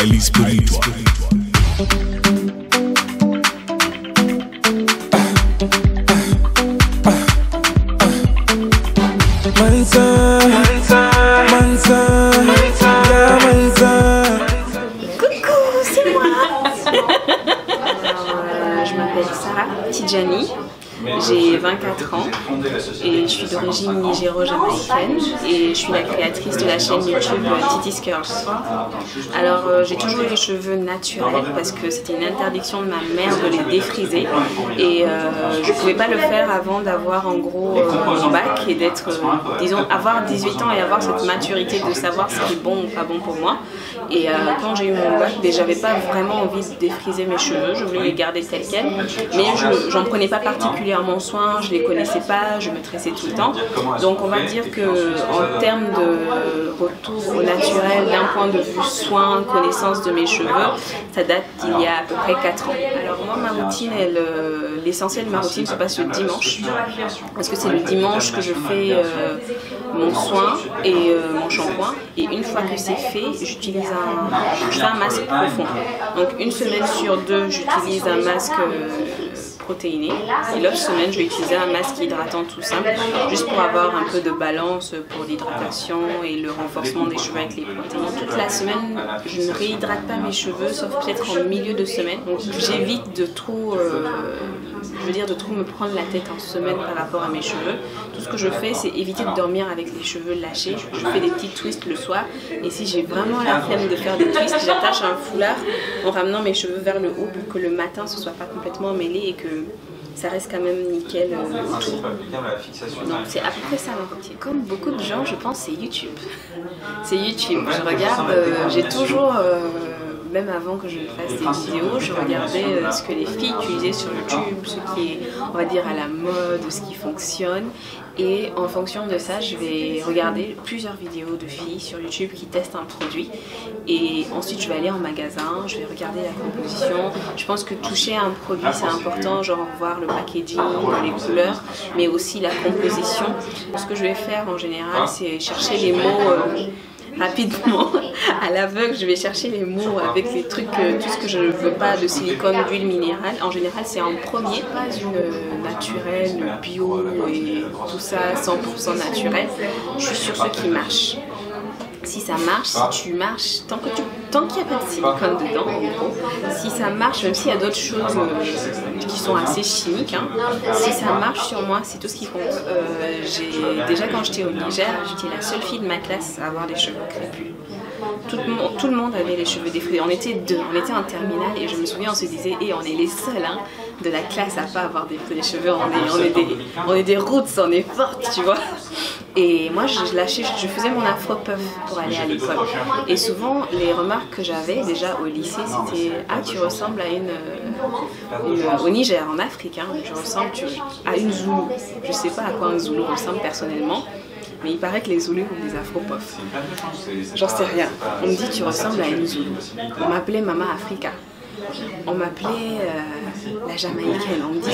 highly spiritual. Coucou, c'est moi. Je m'appelle Sarah Tidjani, j'ai 24 ans et je suis d'origine nigéro-jamaïcaine et je suis la créatrice de la chaîne YouTube Titi's Curls. Alors j'ai toujours eu les cheveux naturels parce que c'était une interdiction de ma mère de les défriser et je ne pouvais pas le faire avant d'avoir en gros mon bac et d'être, disons, avoir 18 ans et avoir cette maturité de savoir ce qui est bon ou pas bon pour moi. Et quand j'ai eu mon bac, j'avais pas vraiment envie de défriser mes cheveux, je voulais les garder tels quels, mais j'en prenais pas particulièrement soin, je les connaissais pas, je me tressais tout le temps. Donc on va dire que en termes de retour au naturel, d'un point de vue soin, connaissance de mes cheveux, ça date d'il y a à peu près 4 ans. Alors moi ma routine, l'essentiel de ma routine se passe le dimanche, parce que c'est le dimanche que je fais mon soin et mon shampoing, et une fois que c'est fait, je fais un masque profond. Donc une semaine sur deux, j'utilise un masque protéiné et l'autre semaine je vais utiliser un masque hydratant tout simple, juste pour avoir un peu de balance pour l'hydratation et le renforcement des cheveux avec les protéines. Toute la semaine je ne réhydrate pas mes cheveux, sauf peut-être en milieu de semaine, donc j'évite de trop de trop me prendre la tête en semaine par rapport à mes cheveux. Tout ce que je fais, c'est éviter de dormir avec les cheveux lâchés. Je fais des petits twists le soir et si j'ai vraiment la flemme de faire des twists, j'attache un foulard en ramenant mes cheveux vers le haut pour que le matin ce soit pas complètement mêlé et que ça reste quand même nickel autour. Donc c'est à peu près ça ma routine. Comme beaucoup de gens, je pense c'est YouTube. C'est YouTube. Je regarde, j'ai toujours... même avant que je fasse des vidéos, je regardais ce que les filles utilisaient sur YouTube, ce qui est, on va dire, à la mode, ce qui fonctionne. Et en fonction de ça, je vais regarder plusieurs vidéos de filles sur YouTube qui testent un produit. Et ensuite, je vais aller en magasin, je vais regarder la composition. Je pense que toucher un produit, c'est important, genre voir le packaging, les couleurs, mais aussi la composition. Ce que je vais faire en général, c'est chercher les mots... rapidement, à l'aveugle, je vais chercher les mots avec les trucs, tout ce que je ne veux pas de silicone, d'huile minérale. En général, c'est en premier, pas une naturelle, bio et tout ça, 100% naturel. Je suis sur ce qui marche. Si ça marche, si tu marches, tant qu'il n'y a pas de silicone dedans, en gros, si ça marche, même s'il y a d'autres choses qui sont assez chimiques, hein, si ça marche sur moi, c'est tout ce qui compte. Déjà quand j'étais au Niger, j'étais la seule fille de ma classe à avoir des cheveux crépus. Tout le monde avait les cheveux défrisés. On était deux, on était en terminale et je me souviens, on se disait, on est les seuls hein, de la classe à pas avoir des cheveux, on est des roots, on est fortes, tu vois. Et moi, je faisais mon afro-puff pour aller à l'école. Et souvent, les remarques que j'avais déjà au lycée, c'était « Ah, tu ressembles à au Niger, en Afrique, hein, tu ressembles à une Zoulou. » Je sais pas à quoi un Zoulou ressemble personnellement, mais il paraît que les Zoulous ont des afro-puffs. J'en sais rien. On me dit « Tu ressembles à une Zoulou. » On m'appelait Mama Africa. On m'appelait la Jamaïcaine. On me dit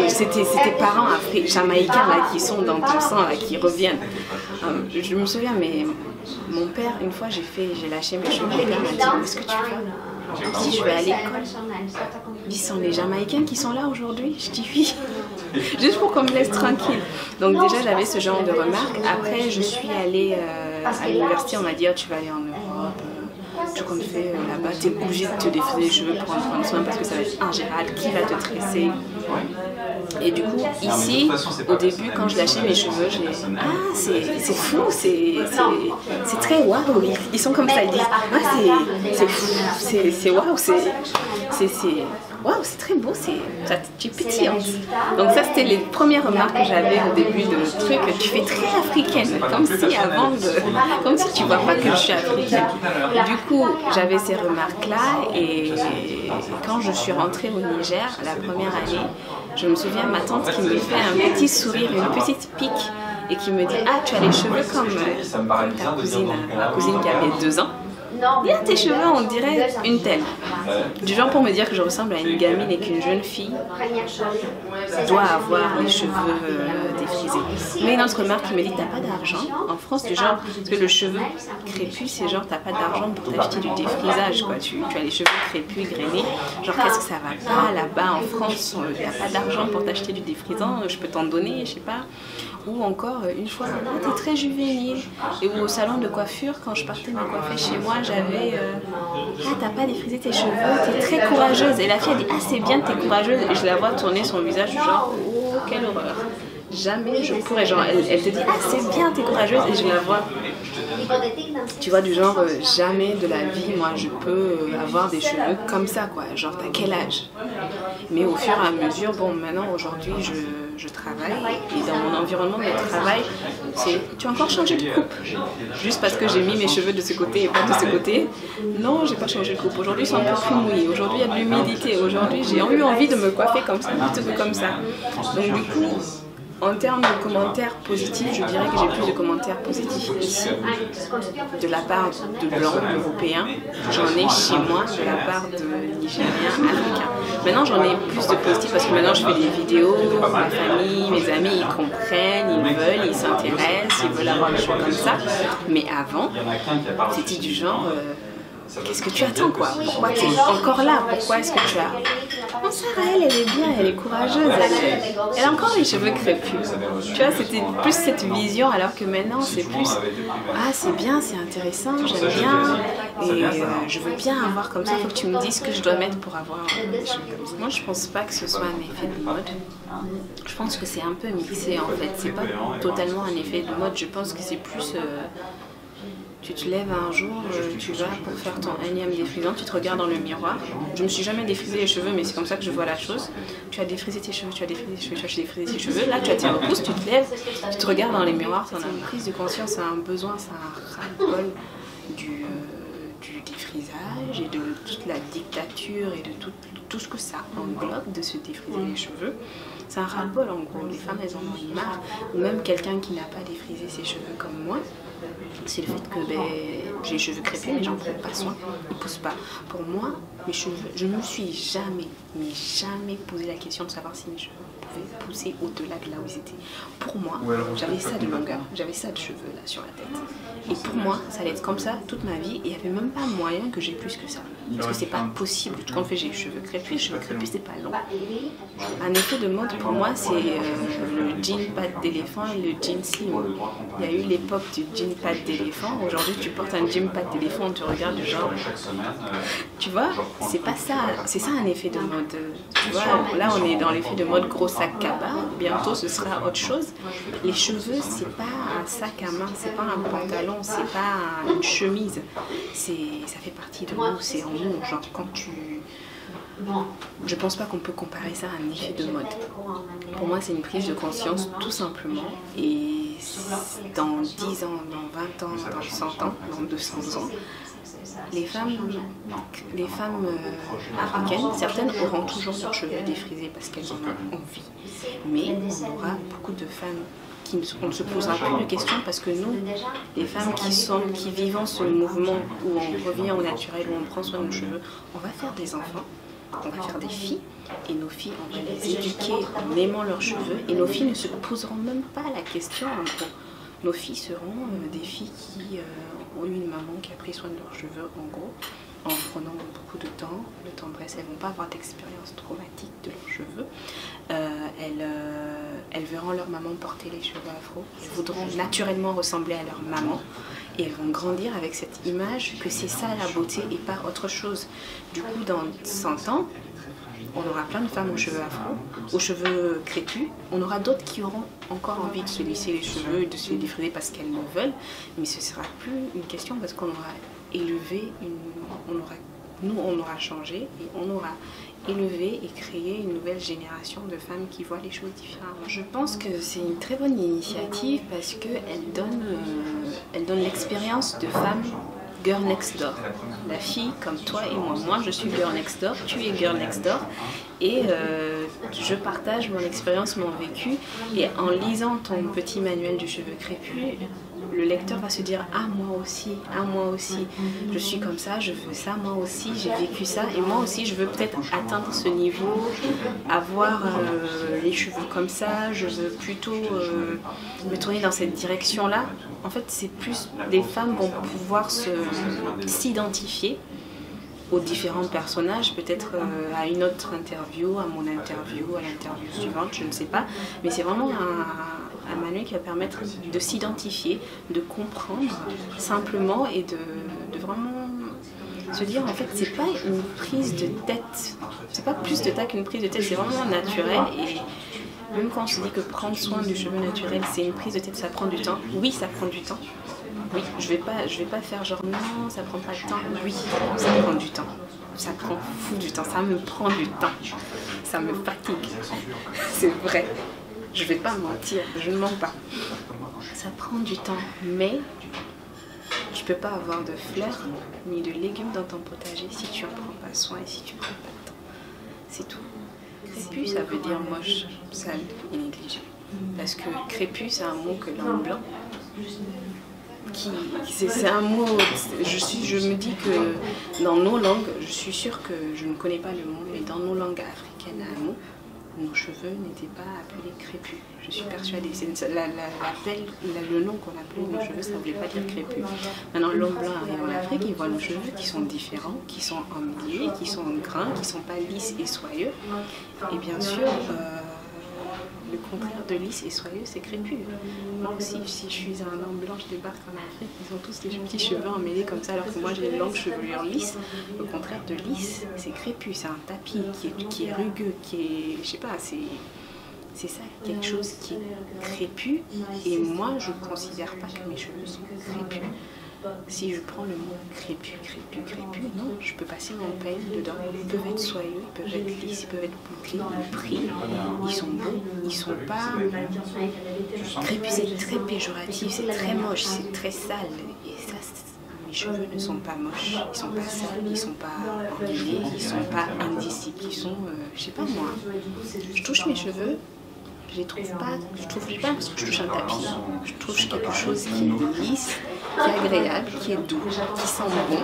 c'était parents jamaïcains là, qui sont dans ton sang, là, qui reviennent. Je me souviens, mais mon père, une fois, j'ai lâché mes cheveux. Mon père m'a dit, où est-ce que tu vas? Je dis, je vais à l'école. Ils sont les Jamaïcaines qui sont là aujourd'hui. Je dis oui. Juste pour qu'on me laisse tranquille. Donc déjà, j'avais ce genre de remarques. Après, je suis allée à l'université. On m'a dit, oh, tu vas aller en Europe. Tout comme fait là-bas, tu es obligé de te défriser les cheveux pour en prendre soin parce que ça va être ingérable, qui va te tresser. Et du coup, ici, au début, quand je lâchais mes cheveux, je disais « Ah, c'est fou, c'est très waouh !» Ils sont comme ça, ils disent « Ah, c'est fou, c'est waouh, waouh, c'est très beau, tu es pétillante. » Donc ça, c'était les premières remarques que j'avais au début de truc. Tu fais très africaine, comme si tu vois pas que je suis africaine. Du coup, j'avais ces remarques-là et quand je suis rentrée au Niger, la première année, je me souviens ma tante qui me fait un petit sourire, une petite pique et qui me dit « Ah, tu as les cheveux comme ta cousine, ma cousine qui avait 2 ans. » Bien tes cheveux, on dirait une telle. Du genre pour me dire que je ressemble à une gamine et qu'une jeune fille doit avoir les cheveux défrisés. Mais une autre remarque qui me dit t'as pas d'argent en France, du genre, parce que le cheveu crépus, c'est genre t'as pas d'argent pour t'acheter du défrisage, quoi. Tu as les cheveux crépus, grainés. Genre qu'est-ce que ça va pas là-bas en France, t'as pas d'argent pour t'acheter du défrisant, je peux t'en donner, je sais pas. Ou encore, une fois, t'es très juvénile. Et au salon de coiffure, quand je partais me coiffer chez moi, j'avais ah, t'as pas défrisé tes cheveux, t'es très courageuse. Et la fille a dit, ah, c'est bien, t'es courageuse. Et je la vois tourner son visage, genre, oh, quelle horreur. Jamais je pourrais, genre, elle te dit, ah, c'est bien, t'es courageuse. Et je la vois, tu vois, du genre, jamais de la vie, moi, je peux avoir des cheveux comme ça, quoi. Genre, t'as quel âge? Mais au fur et à mesure, bon, maintenant, aujourd'hui, je travaille et dans mon environnement de travail, c'est tu as encore changé de coupe juste parce que j'ai mis mes cheveux de ce côté et pas de ce côté. Non, j'ai pas changé de coupe. Aujourd'hui, ils sont un peu plus mouillés. Aujourd'hui, il y a de l'humidité. Aujourd'hui, j'ai eu envie de me coiffer comme ça, plutôt que comme ça. Donc, du coup, en termes de commentaires positifs, je dirais que j'ai plus de commentaires positifs ici, de la part de blancs européens. J'en ai chez moi de la part de Nigériens, Africains. Maintenant, j'en ai plus de positifs parce que maintenant, je fais des vidéos, ma famille, mes amis, ils comprennent, ils veulent, ils s'intéressent, ils veulent avoir les cheveux comme ça. Mais avant, c'était du genre... qu'est-ce que tu attends, quoi? Pourquoi tu es encore là? Pourquoi est-ce que tu as... Oh, Sarah, elle est bien, elle est courageuse, elle a encore les cheveux crépus. Tu vois, c'était plus cette vision, alors que maintenant, c'est plus... Ah, c'est bien, c'est intéressant, j'aime bien, et je veux bien avoir comme ça, il faut que tu me dises ce que je dois mettre pour avoir des cheveux comme ça. Moi, je pense pas que ce soit un effet de mode. Je pense que c'est un peu mixé, en fait. C'est pas totalement un effet de mode, je pense que c'est plus... Tu te lèves un jour, tu vas pour faire ton énième défrisant, tu te regardes dans le miroir. Je me suis jamais défrisé les cheveux, mais c'est comme ça que je vois la chose. Tu as défrisé tes cheveux, tu as défrisé tes cheveux, tu as défrisé tes cheveux. Là, tu as tes repousses, tu te lèves, tu te regardes dans les miroirs. C'est une prise de conscience, c'est un besoin, c'est un ras-le-bol du défrisage et de toute la dictature et de tout ce que ça englobe de se défriser les cheveux. C'est un ras-le-bol en gros. Les femmes, elles en ont marre. Ou même quelqu'un qui n'a pas défrisé ses cheveux comme moi. C'est le fait que j'ai les cheveux crépus mais j'en prends pas soin, ils ne poussent pas. Pour moi, mes cheveux, je ne me suis jamais, mais jamais posé la question de savoir si mes cheveux pouvaient pousser au-delà de là où ils étaient. Pour moi, j'avais ça de longueur, j'avais ça de cheveux là sur la tête. Et pour moi, ça allait être comme ça toute ma vie et il n'y avait même pas moyen que j'ai plus que ça. Parce que c'est pas possible. Quand j'ai les cheveux crépus c'est pas long. Un effet de mode pour moi, c'est le jean patte d'éléphant et le jean slim. Il y a eu l'époque du jean patte d'éléphant. Aujourd'hui, tu portes un jean patte d'éléphant, on te regarde du genre. Tu vois, c'est pas ça. C'est ça un effet de mode. Tu vois, là, on est dans l'effet de mode gros sac cabas. Bientôt, ce sera autre chose. Les cheveux, c'est pas un sac à main, c'est pas un pantalon, c'est pas une chemise. Ça fait partie de nous, c'est en nous. Genre, quand tu... Je pense pas qu'on peut comparer ça à un effet de mode. Pour moi, c'est une prise de conscience, tout simplement. Et dans 10 ans, dans 20 ans, dans 100 ans, dans 200 ans, les femmes africaines, certaines auront toujours leurs cheveux défrisés parce qu'elles en ont envie. Mais on aura beaucoup de femmes on ne se posera plus de questions parce que nous, les femmes qui vivons ce mouvement où on revient au naturel, où on prend soin de nos cheveux, on va faire des enfants, on va faire des filles, et nos filles, on va les éduquer en aimant leurs cheveux, et nos filles ne se poseront même pas la question en gros. Nos filles seront des filles qui ont eu une maman qui a pris soin de leurs cheveux en gros, en prenant beaucoup de temps, de tendresse. Elles ne vont pas avoir d'expérience traumatique de leurs cheveux. Elles verront leur maman porter les cheveux afro. Elles voudront naturellement ressembler à leur maman. Et elles vont grandir avec cette image que c'est ça la beauté et pas autre chose. Du coup, dans 100 ans, on aura plein de femmes aux cheveux afro, aux cheveux crépus. On aura d'autres qui auront encore envie de se lisser les cheveux et de se les défriser parce qu'elles le veulent. Mais ce ne sera plus une question parce qu'on aura élevé, on aura changé et on aura élevé et créé une nouvelle génération de femmes qui voient les choses différemment. Je pense que c'est une très bonne initiative parce qu'elle donne l'expérience de femmes girl next door. La fille comme toi et moi. Moi, je suis girl next door, tu es girl next door. Et je partage mon expérience, mon vécu. Et en lisant ton petit manuel du cheveu crépus, le lecteur va se dire « Ah, moi aussi, je suis comme ça, je veux ça, moi aussi, j'ai vécu ça. Et moi aussi, je veux peut-être atteindre ce niveau, avoir les cheveux comme ça, je veux plutôt me tourner dans cette direction-là. » En fait, c'est plus des femmes vont pouvoir s'identifier aux différents personnages, peut-être à une autre interview, à mon interview, à l'interview suivante, je ne sais pas. Mais c'est vraiment un manuel qui va permettre de s'identifier, de comprendre simplement et de vraiment se dire en fait c'est pas une prise de tête, c'est pas plus de tête qu'une prise de tête, c'est vraiment naturel. Et même quand on se dit que prendre soin du cheveu naturel c'est une prise de tête, ça prend du temps, oui ça prend du temps. Oui, je vais pas faire genre non, ça prend pas de temps. Oui, ça prend du temps. Ça prend fou du temps. Ça me prend du temps. Ça me fatigue. C'est vrai. Je vais pas mentir, je ne mens pas. Ça prend du temps, mais tu peux pas avoir de fleurs ni de légumes dans ton potager si tu en prends pas soin et si tu prends pas de temps. C'est tout. Crépus, ça veut dire moche, sale et négligé. Parce que crépus, c'est un mot que l'homme blanc. C'est un mot, je me dis que dans nos langues, je suis sûre que je ne connais pas le mot, mais dans nos langues africaines à nous, nos cheveux n'étaient pas appelés crépus. Je suis persuadée. Le nom qu'on appelait nos cheveux, ça ne voulait pas dire crépus. Maintenant, l'homme blanc arrive en Afrique, il voit nos cheveux qui sont différents, qui sont emmêlés, qui sont grains, qui ne sont pas lisses et soyeux. Et bien sûr, le contraire de lisse et soyeux, c'est crépus. Moi aussi, si je suis un homme blanc, je débarque en Afrique, ils ont tous des petits cheveux emmêlés comme ça, alors que moi j'ai une longue chevelure lisse. Le contraire de lisse, c'est crépus, c'est un tapis qui est rugueux, qui est, je sais pas, c'est ça, quelque chose qui est crépus. Et moi, je ne considère pas que mes cheveux sont crépus. Si je prends le mot crépus, non, je peux passer mon peigne dedans. Ils peuvent être soyeux, ils peuvent être lisses, ils peuvent être bouclés, pris. Ils sont beaux, ils sont pas... Crépus, c'est très péjoratif, c'est très moche, c'est très sale. Et ça, mes cheveux ne sont pas moches, ils sont pas sales, ils sont pas emmêlés, ils sont pas indicibles, ils sont, je sais pas moi. Je touche mes cheveux. Je les trouve pas parce que je touche un tapis. Je touche quelque chose qui est lisse, qui est agréable, qui est doux, qui sent bon,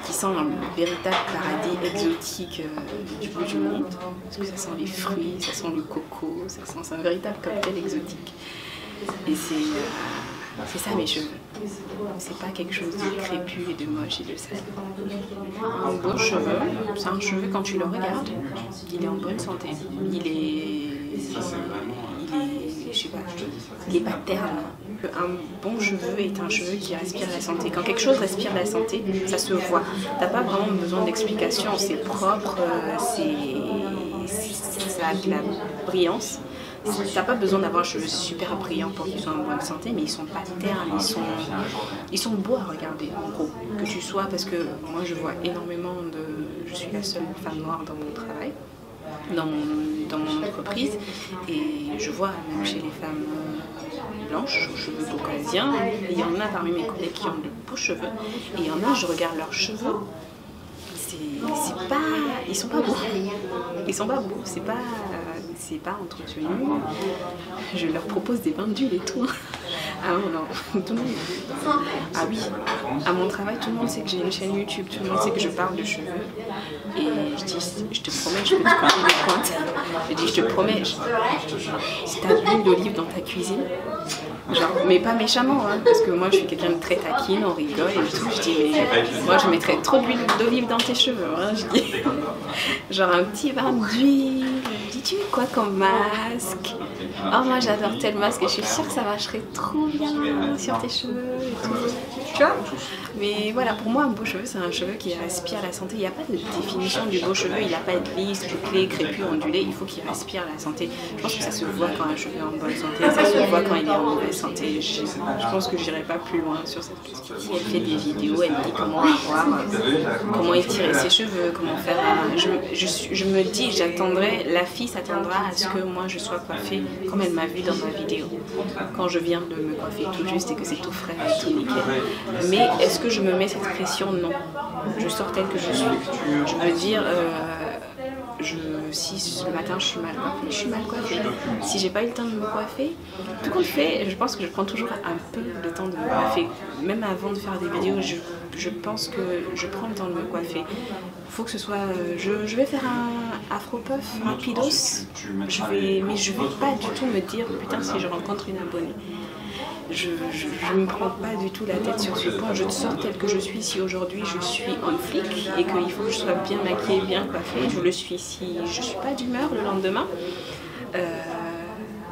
qui sent un véritable paradis exotique du bout du monde. Parce que ça sent les fruits, ça sent le coco, c'est un véritable cocktail exotique. Et c'est ça mes cheveux. C'est pas quelque chose de crépus et de moche et de sale. Un beau cheveu, c'est un cheveu quand tu le regardes, il est en bonne santé. Je sais pas, il est pas terne. Un bon cheveu est un cheveu qui respire la santé. Quand quelque chose respire la santé, ça se voit. T'as pas vraiment besoin d'explication, c'est propre, ça a de la brillance. T'as pas besoin d'avoir un cheveu super brillant pour qu'ils soient en bonne santé, mais ils sont pas ternes, ils sont beaux à regarder en gros. Que tu sois, parce que moi je vois énormément je suis la seule femme noire dans mon travail, dans mon entreprise, et je vois même chez les femmes blanches aux cheveux caucasiens, il y en a parmi mes collègues qui ont de beaux cheveux, et il y en a, je regarde leurs cheveux, ils sont pas beaux, c'est pas entretenu. Je leur propose des bains d'huile et tout. Ah non, tout le monde. Ah oui, à mon travail, tout le monde sait que j'ai une chaîne YouTube, tout le monde sait que je parle de cheveux. Et je dis, je te promets, je peux te couper les pointes. Je dis, je te promets, si t'as de l'huile d'olive dans ta cuisine, genre, mais pas méchamment, hein, parce que moi je suis quelqu'un de très taquine, on rigole et tout. Je dis, mais moi je mettrais trop d'huile d'olive dans tes cheveux, hein, je dis. Genre un petit bain d'huile. Tu veux quoi comme masque? Oh moi j'adore tel masque et je suis sûre que ça marcherait trop bien sur tes cheveux et tout. Tu vois? Mais voilà, pour moi un beau cheveu c'est un cheveu qui respire la santé. Il n'y a pas de définition du beau cheveu, il n'a pas de lisse, bouclé, crépus, ondulé, il faut qu'il respire la santé. Je pense que ça se voit quand un cheveu est en bonne santé, ça se voit quand il est en mauvaise santé. Je pense que je n'irai pas plus loin sur cette question. Si elle fait des vidéos, elle dit comment avoir, comment étirer ses cheveux, comment faire. Je me dis, j'attendrai, la fille s'attendra à ce que moi je sois coiffée comme elle m'a vu dans ma vidéo, quand je viens de me coiffer tout juste et que c'est tout frais et tout nickel. Mais est-ce que je me mets cette pression? Non. Je sors telle que je suis. Je veux dire, si le matin je suis mal coiffée, si j'ai pas eu le temps de me coiffer, tout compte fait, je pense que je prends toujours un peu le temps de me coiffer. Même avant de faire des vidéos, je pense que je prends le temps de me coiffer. Il faut que ce soit... je vais faire un afro-puff rapidos, mais je vais pas du tout me dire putain si je rencontre une abonnée. Je ne me prends pas du tout la tête sur ce point, je sors telle que je suis. Si aujourd'hui je suis en flic et qu'il faut que je sois bien maquillée, bien coiffée, je le suis. Si je ne suis pas d'humeur le lendemain, ça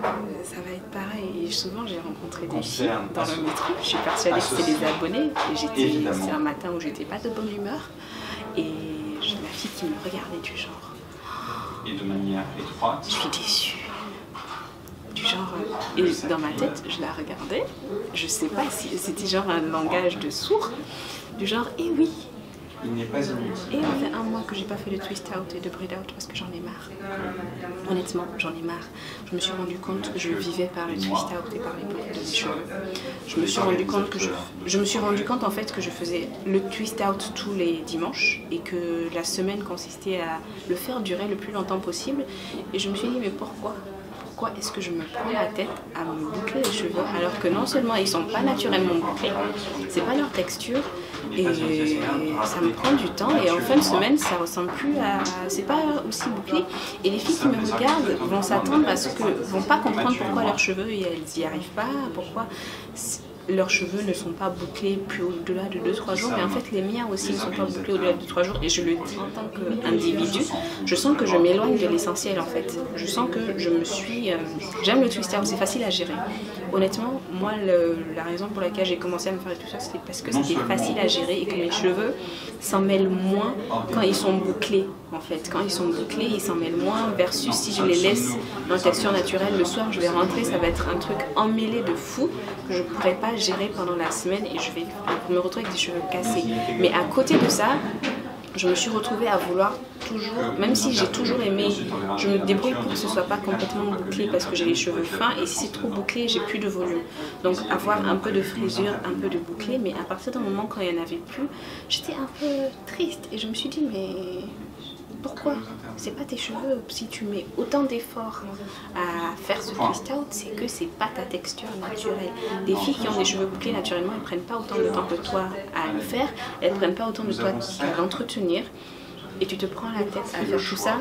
va être pareil. Et souvent j'ai rencontré des filles dans le métro, je suis persuadée que c'était des abonnés. C'est un matin où j'étais pas de bonne humeur et j'ai ma fille qui me regardait du genre. Et de manière étroite. Je suis déçue. Du genre, et dans ma tête, je la regardais, je sais pas si c'était genre un langage de sourd, du genre, eh oui, il n'est pas inutile. Et ça fait un mois que j'ai pas fait de twist out et de braid out parce que j'en ai marre. Honnêtement, j'en ai marre. Je me suis rendu compte que je vivais par le twist out et par les boucles de mes cheveux. Je me suis rendu compte en fait que je faisais le twist out tous les dimanches et que la semaine consistait à le faire durer le plus longtemps possible. Et je me suis dit, mais pourquoi est-ce que je me prends la tête à me boucler les cheveux alors que non seulement ils sont pas naturellement bouclés, c'est pas leur texture et ça me prend du temps et en fin de semaine ça ressemble plus à... c'est pas aussi bouclé et les filles qui me regardent vont s'attendre à ce que... vont pas comprendre pourquoi leurs cheveux et elles y arrivent pas, pourquoi leurs cheveux ne sont pas bouclés plus au-delà de 2-3 jours, mais en fait les miens aussi ne sont pas bouclés au-delà de 3 jours et je le dis en tant qu'individu, je sens que je m'éloigne de l'essentiel en fait. Je sens que je me suis... j'aime le twist out, c'est facile à gérer. Honnêtement, moi la raison pour laquelle j'ai commencé à me faire tout ça, c'était parce que c'était facile à gérer et que mes cheveux s'en mêlent moins quand ils sont bouclés en fait. Quand ils sont bouclés, ils s'en mêlent moins versus si je les laisse en texture naturelle, le soir je vais rentrer, ça va être un truc emmêlé de fou que je ne pourrais pas gérer pendant la semaine et je vais me retrouver avec des cheveux cassés. Mais à côté de ça, je me suis retrouvée à vouloir toujours, même si j'ai toujours aimé, je me débrouille pour que ce soit pas complètement bouclé parce que j'ai les cheveux fins et si c'est trop bouclé, j'ai plus de volume. Donc avoir un peu de frisure, un peu de bouclé, mais à partir du moment quand il n'y en avait plus, j'étais un peu triste et je me suis dit mais pourquoi? C'est pas tes cheveux. Si tu mets autant d'efforts à faire ce twist out, c'est que c'est pas ta texture naturelle. Des filles qui ont des cheveux bouclés naturellement, elles prennent pas autant de temps que toi à le faire, elles prennent pas autant de temps à l'entretenir et tu te prends la tête à faire tout ça.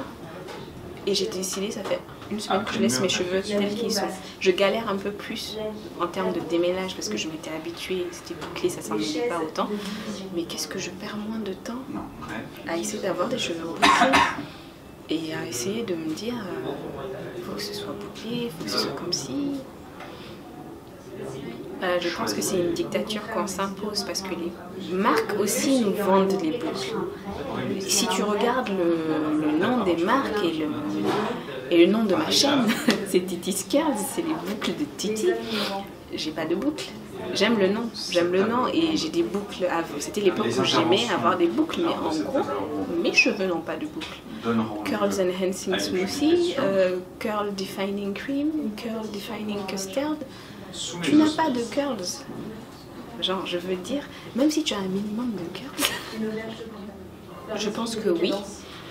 Et j'ai décidé, ça fait une semaine que je laisse mes cheveux tels qu'ils sont. Je galère un peu plus en termes de démêlage parce que je m'étais habituée, c'était bouclé, ça s'en mêlait pas autant. Mais qu'est-ce que je perds moins de temps à essayer d'avoir des cheveux bouclés et à essayer de me dire faut que ce soit bouclé, faut que ce soit comme ci. Je pense que c'est une dictature qu'on s'impose parce que les marques aussi nous vendent les boucles. Si tu regardes le nom des marques et le nom de ma chaîne, c'est Titi's Curls, c'est les boucles de Titi. J'ai pas de boucles. J'aime le nom et j'ai des boucles. C'était l'époque où j'aimais avoir des boucles, mais en gros, mes cheveux n'ont pas de boucles. Curls Enhancing Smoothie, Curl Defining Cream, Curl Defining Custard. Tu n'as pas de curls. Genre, je veux dire, même si tu as un minimum de curls, je pense que oui.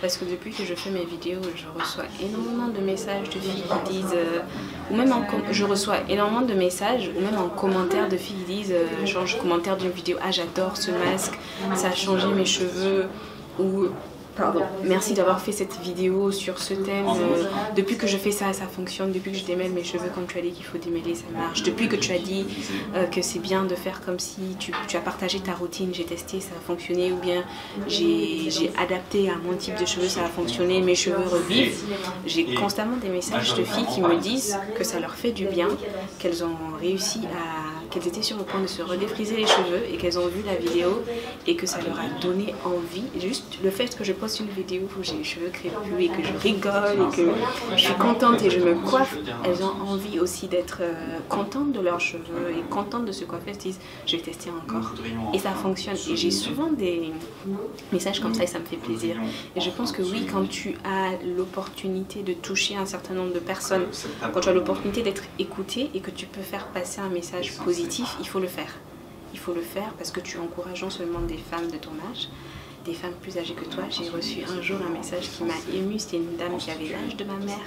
Parce que depuis que je fais mes vidéos, je reçois énormément de messages de filles qui disent, ou même je reçois énormément de messages, ou même en commentaire de filles qui disent, genre commentaire d'une vidéo, ah j'adore ce masque, ça a changé mes cheveux, ou pardon, merci d'avoir fait cette vidéo sur ce thème, depuis que je fais ça, ça fonctionne, depuis que je démêle mes cheveux comme tu as dit qu'il faut démêler, ça marche, depuis que tu as dit que c'est bien de faire comme si tu as partagé ta routine, j'ai testé, ça a fonctionné, ou bien j'ai adapté à mon type de cheveux, ça a fonctionné, mes cheveux revivent. J'ai constamment des messages de filles qui me disent que ça leur fait du bien, qu'elles ont réussi qu'elles étaient sur le point de se redéfriser les cheveux et qu'elles ont vu la vidéo et que ça leur a donné envie. Juste le fait que je poste une vidéo où j'ai les cheveux crépus et que je rigole et que je suis contente et je me coiffe, elles ont envie aussi d'être contentes de leurs cheveux et contentes de se coiffer. Elles se disent je vais tester encore et ça fonctionne. Et j'ai souvent des messages comme ça et ça me fait plaisir. Et je pense que oui, quand tu as l'opportunité de toucher un certain nombre de personnes, quand tu as l'opportunité d'être écouté et que tu peux faire passer un message positif, il faut le faire. Il faut le faire parce que tu encourages non seulement des femmes de ton âge, des femmes plus âgées que toi. J'ai reçu un jour un message qui m'a émue. C'était une dame qui avait l'âge de ma mère,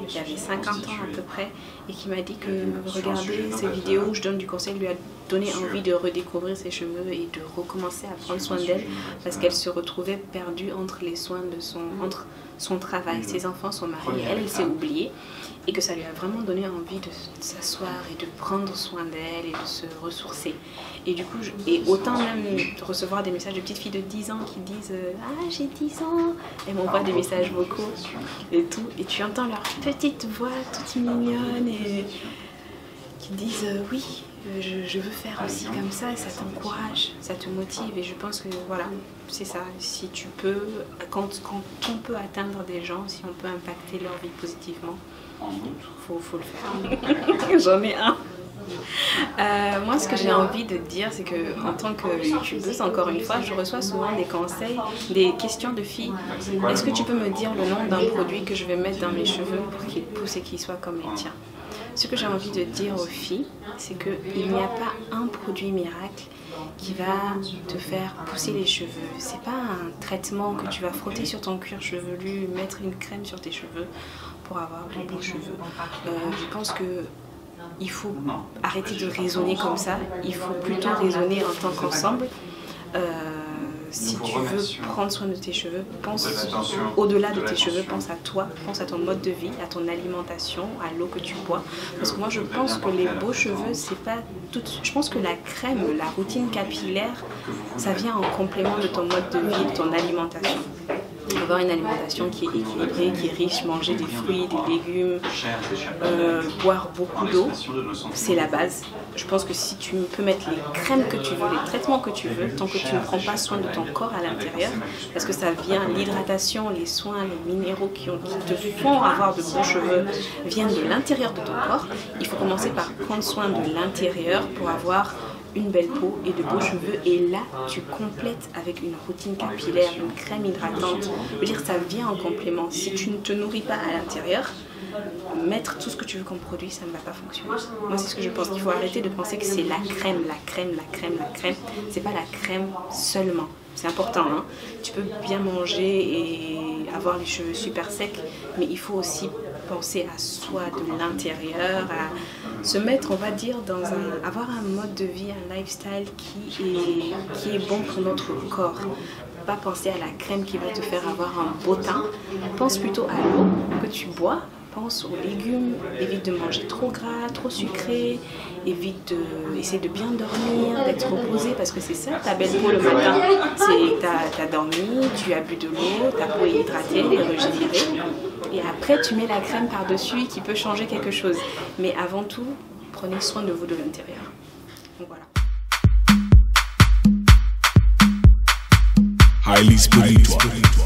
qui avait 50 ans à peu près, et qui m'a dit que regarder ces vidéos où je donne du conseil lui a donné envie de redécouvrir ses cheveux et de recommencer à prendre soin d'elle parce qu'elle se retrouvait perdue entre les soins de son travail, ses enfants, son mari. Elle s'est oubliée et que ça lui a vraiment donné envie de s'asseoir et de prendre soin d'elle et de se ressourcer. Et du coup, autant même recevoir des messages de petites filles de 10 ans qui disent « Ah, j'ai 10 ans !» Elles m'envoient des messages vocaux et tout. Et tu entends leur petite voix toute mignonne et qui disent « Oui, je veux faire aussi comme ça » et ça t'encourage, ça te motive. Et je pense que voilà, c'est ça. Si tu peux, quand on peut atteindre des gens, si on peut impacter leur vie positivement, faut le faire. J'en ai un. Moi, ce que j'ai envie de dire, c'est que en tant que youtubeuse, encore une fois, je reçois souvent des conseils, des questions de filles. Est-ce que tu peux me dire le nom d'un produit que je vais mettre dans mes cheveux pour qu'il pousse et qu'il soit comme les tiens? Ce que j'ai envie de dire aux filles, c'est qu'il n'y a pas un produit miracle qui va te faire pousser les cheveux. C'est pas un traitement que tu vas frotter sur ton cuir chevelu, mettre une crème sur tes cheveux pour avoir de beaux cheveux. Je pense que il faut arrêter de raisonner comme ça, il faut plutôt raisonner en tant qu'ensemble. Si tu veux prendre soin de tes cheveux, pense au-delà de tes cheveux, pense à toi, pense à ton mode de vie, à ton alimentation, à l'eau que tu bois. Parce que moi je pense que les beaux cheveux, c'est pas tout. Je pense que la crème, la routine capillaire, ça vient en complément de ton mode de vie, de ton alimentation. Avoir une alimentation qui est équilibrée, qui est riche, manger des fruits, des légumes, boire beaucoup d'eau, c'est la base. Je pense que si tu peux mettre les crèmes que tu veux, les traitements que tu veux, tant que tu ne prends pas soin de ton corps à l'intérieur, parce que ça vient, l'hydratation, les soins, les minéraux qui te font avoir de beaux cheveux viennent de l'intérieur de ton corps. Il faut commencer par prendre soin de l'intérieur pour avoir une belle peau et de beaux cheveux, et là tu complètes avec une routine capillaire, une crème hydratante. Je veux dire, ça vient en complément. Si tu ne te nourris pas à l'intérieur, mettre tout ce que tu veux comme produit, ça ne va pas fonctionner. Moi c'est ce que je pense, qu'il faut arrêter de penser que c'est la crème, la crème, la crème, la crème. C'est pas la crème seulement. C'est important, hein. Tu peux bien manger et avoir les cheveux super secs, mais il faut aussi penser à soi de l'intérieur, à se mettre, on va dire, avoir un mode de vie, un lifestyle qui est bon pour notre corps. Pas penser à la crème qui va te faire avoir un beau teint. Pense plutôt à l'eau que tu bois. Pense aux légumes, évite de manger trop gras, trop sucré, évite essayer de bien dormir, d'être reposé, parce que c'est ça ta belle peau le matin. C'est t'as dormi, tu as bu de l'eau, ta peau est hydratée, elle est régénérée, et après tu mets la crème par-dessus qui peut changer quelque chose. Mais avant tout, prenez soin de vous de l'intérieur. Donc voilà. Highly spiritual.